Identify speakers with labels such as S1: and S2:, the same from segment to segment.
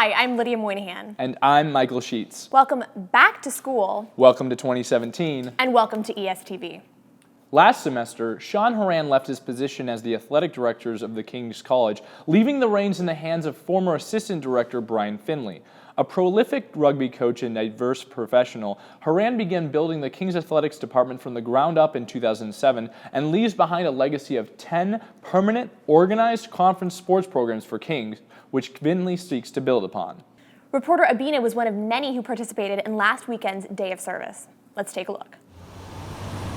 S1: Hi, I'm Lydia Moynihan.
S2: And I'm Michael Sheets.
S1: Welcome back to school.
S2: Welcome to 2017.
S1: And welcome to ESTv.
S2: Last semester, Sean Horan left his position as the athletic director of the King's College, leaving the reins in the hands of former assistant director Brian Finley. A prolific rugby coach and diverse professional, Horan began building the King's athletics department from the ground up in 2007 and leaves behind a legacy of 10 permanent, organized conference sports programs for Kings, which Finley seeks to build upon.
S1: Reporter Abena was one of many who participated in last weekend's Day of Service. Let's take a look.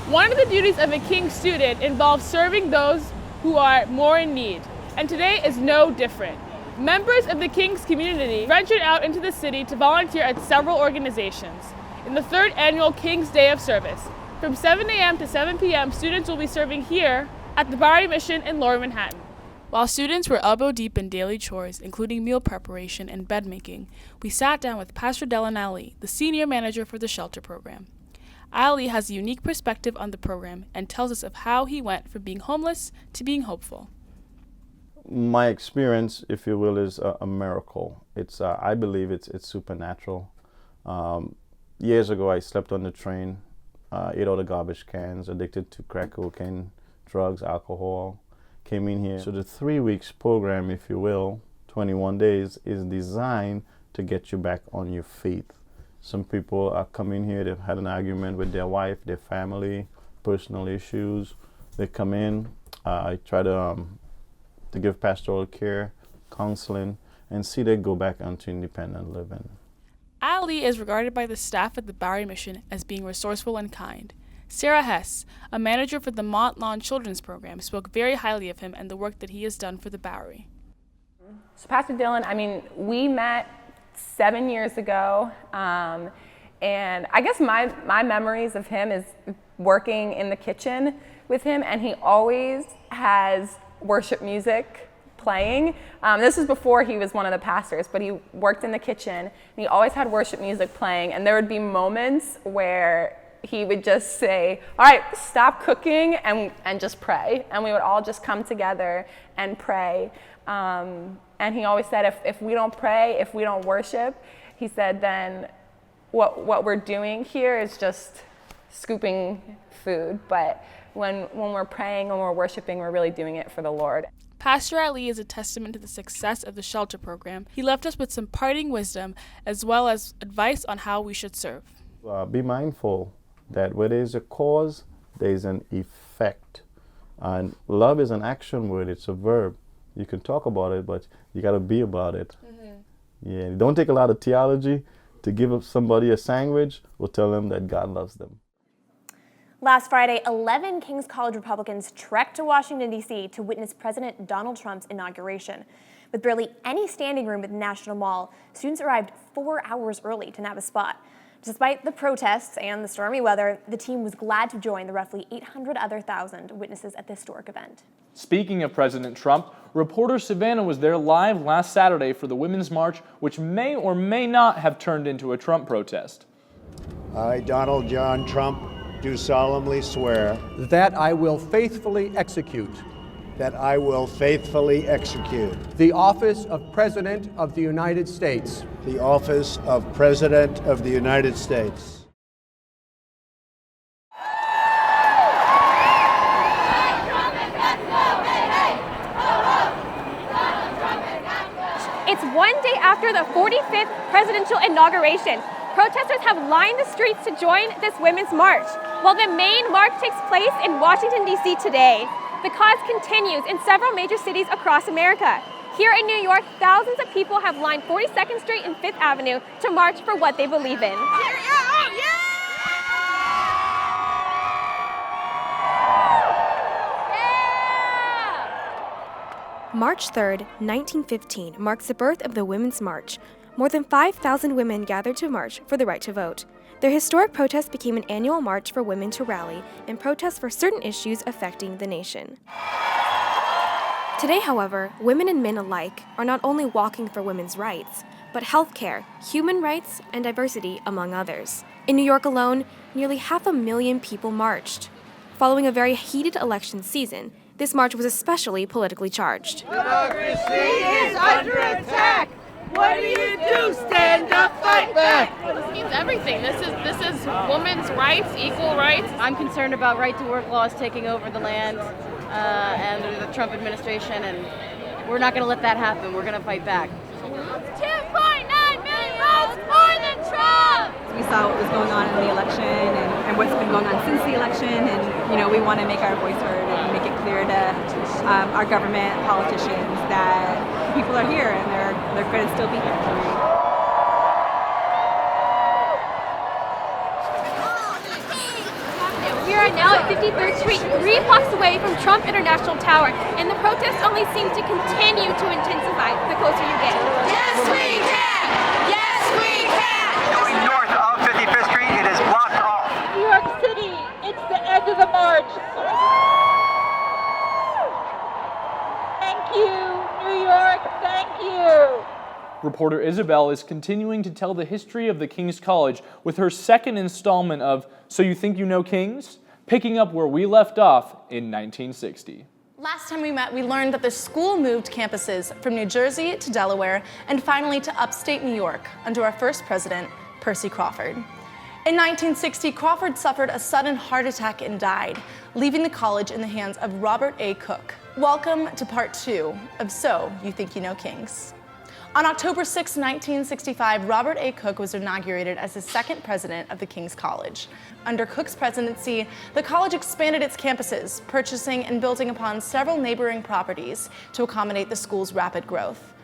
S3: One of the duties of a King student involves serving those who are more in need, and today is no different. Members of the King's community ventured out into the city to volunteer at several organizations. In the third annual King's Day of Service, from 7 a.m. to 7 p.m., students will be serving here at the Bowery Mission in Lower Manhattan. While students were elbow deep in daily chores, including meal preparation and bed making, we sat down with Pastor Dylan Ali, the senior manager for the shelter program. Ali has a unique perspective on the program and tells us of how he went from being homeless to being hopeful.
S4: My experience, if you will, is a miracle. I believe it's supernatural. Years ago, I slept on the train, ate all the garbage cans, addicted to crack cocaine, drugs, alcohol. Came in here. So the 3 weeks program, if you will, 21 days, is designed to get you back on your feet. Some people are coming here, they've had an argument with their wife, their family, personal issues. They come in, I try to give pastoral care, counseling, and see they go back onto independent living.
S3: Ali is regarded by the staff at the Bowery Mission as being resourceful and kind. Sarah Hess, a manager for the Mont Lawn Children's Program, spoke very highly of him and the work that he has done for the Bowery.
S5: So Pastor Dylan, we met 7 years ago, and I guess my memories of him is working in the kitchen with him, and he always has worship music playing. This was before he was one of the pastors, but he worked in the kitchen, and he always had worship music playing, and there would be moments where he would just say, all right, stop cooking and just pray, and we would all just come together and pray. And he always said, if we don't pray, if we don't worship, he said, then what we're doing here is just scooping food. But when we're praying, when we're worshiping, we're really doing it for the Lord.
S3: Pastor Ali is a testament to the success of the shelter program. He left us with some parting wisdom as well as advice on how we should serve.
S4: Be mindful that where there's a cause, there's an effect. And love is an action word, it's a verb. You can talk about it, but you got to be about it. Mm-hmm. Yeah, don't take a lot of theology to give up somebody a sandwich or tell them that God loves them.
S1: Last Friday, 11 King's College Republicans trekked to Washington, D.C. to witness President Donald Trump's inauguration. With barely any standing room at the National Mall, students arrived 4 hours early to nab a spot. Despite the protests and the stormy weather, the team was glad to join the roughly 800 other thousand witnesses at the historic event.
S2: Speaking of President Trump, reporter Savannah was there live last Saturday for the Women's March, which may or may not have turned into a Trump protest.
S6: I, Donald John Trump, do solemnly swear
S7: that I will faithfully execute
S6: that I will faithfully execute
S7: the office of President of the United States.
S6: The office of President of the United States.
S8: It's one day after the 45th presidential inauguration. Protesters have lined the streets to join this Women's March. While the main march takes place in Washington, D.C. today, the cause continues in several major cities across America. Here in New York, thousands of people have lined 42nd Street and 5th Avenue to march for what they believe in.
S9: March 3rd, 1915 marks the birth of the Women's March. More than 5,000 women gathered to march for the right to vote. Their historic protest became an annual march for women to rally and protest for certain issues affecting the nation. Today, however, women and men alike are not only walking for women's rights, but healthcare, human rights, and diversity, among others. In New York alone, nearly 500,000 people marched. Following a very heated election season, this march was especially politically charged.
S10: Democracy is under attack!
S3: What do you do? Stand up, fight back.
S10: This means everything. This is women's rights, equal rights.
S11: I'm concerned about right-to-work laws taking over the land and the Trump administration, and we're not going to let that happen. We're going to fight back.
S8: 2.9 million votes more than Trump!
S12: We saw what was going on in the election and what's been going on since the election, and we want to make our voice heard and make it clear to our government, politicians, that people are here and they're going to still be here.
S8: We are now at 53rd Street, 3 blocks away from Trump International Tower, and the protests only seem to continue to intensify the closer you get.
S13: Yes, we can! Yes, we can! Going north of 55th Street, it is blocked off.
S14: New York City, it's the end of the march. Thank you, New York, thank you.
S2: Reporter Isabelle is continuing to tell the history of the King's College with her second installment of So You Think You Know Kings? Picking up where we left off in 1960.
S15: Last time we met, we learned that the school moved campuses from New Jersey to Delaware and finally to upstate New York under our first president, Percy Crawford. In 1960, Crawford suffered a sudden heart attack and died, leaving the college in the hands of Robert A. Cook. Welcome to part 2 of So You Think You Know Kings. On October 6, 1965, Robert A. Cook was inaugurated as the second president of the King's College. Under Cook's presidency, the college expanded its campuses, purchasing and building upon several neighboring properties to accommodate the school's rapid growth.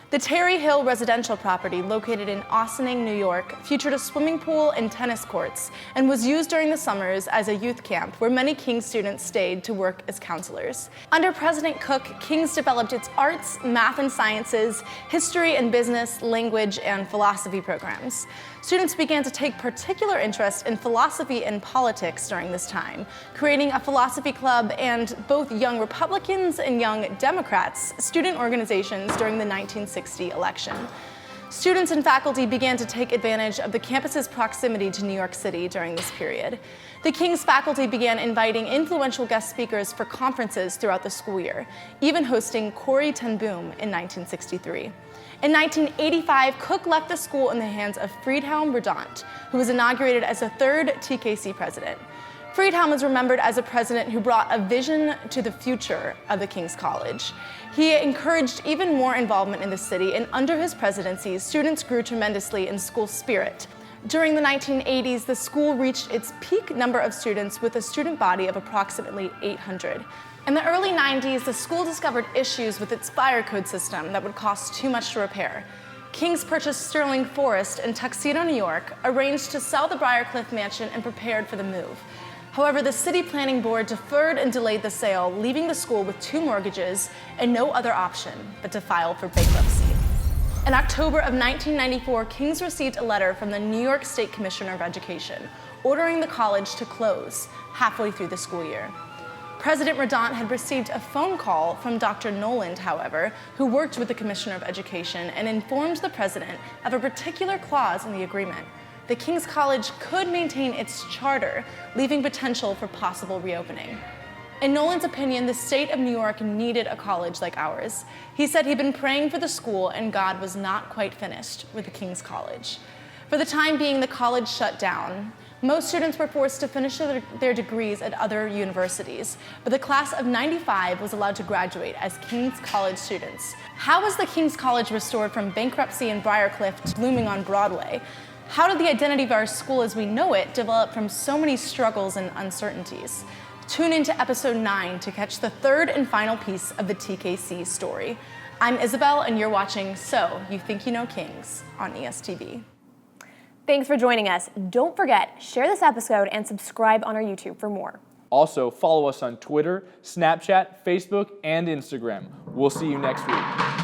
S15: The Terry Hill residential property, located in Ossining, New York, featured a swimming pool and tennis courts and was used during the summers as a youth camp where many King's students stayed to work as counselors. Under President Cook, King's developed its arts, math and sciences, history and business, language, and philosophy programs. Students began to take particular interest in philosophy and politics during this time, creating a philosophy club and both Young Republicans and Young Democrats student organizations during the 1960 election. Students and faculty began to take advantage of the campus's proximity to New York City during this period. The King's faculty began inviting influential guest speakers for conferences throughout the school year, even hosting Corrie ten Boom in 1963. In 1985, Cook left the school in the hands of Friedhelm Redant, who was inaugurated as the third TKC president. Friedhelm is remembered as a president who brought a vision to the future of the King's College. He encouraged even more involvement in the city, and under his presidency, students grew tremendously in school spirit. During the 1980s, the school reached its peak number of students with a student body of approximately 800. In the early 90s, the school discovered issues with its fire code system that would cost too much to repair. King's purchased Sterling Forest in Tuxedo, New York, arranged to sell the Briarcliff mansion, and prepared for the move. However, the city planning board deferred and delayed the sale, leaving the school with 2 mortgages and no other option but to file for bankruptcy. In October of 1994, King's received a letter from the New York State Commissioner of Education, ordering the college to close halfway through the school year. President Redant had received a phone call from Dr. Noland, however, who worked with the Commissioner of Education and informed the president of a particular clause in the agreement. The King's College could maintain its charter, leaving potential for possible reopening. In Noland's opinion, the state of New York needed a college like ours. He said he'd been praying for the school and God was not quite finished with the King's College. For the time being, the college shut down. Most students were forced to finish their degrees at other universities, but the class of '95 was allowed to graduate as King's College students. How was the King's College restored from bankruptcy in Briarcliff to blooming on Broadway? How did the identity of our school as we know it develop from so many struggles and uncertainties? Tune into episode 9 to catch the third and final piece of the TKC story. I'm Isabelle, and you're watching So You Think You Know Kings on ESTv.
S1: Thanks for joining us. Don't forget, share this episode and subscribe on our YouTube for more.
S2: Also, follow us on Twitter, Snapchat, Facebook, and Instagram. We'll see you next week.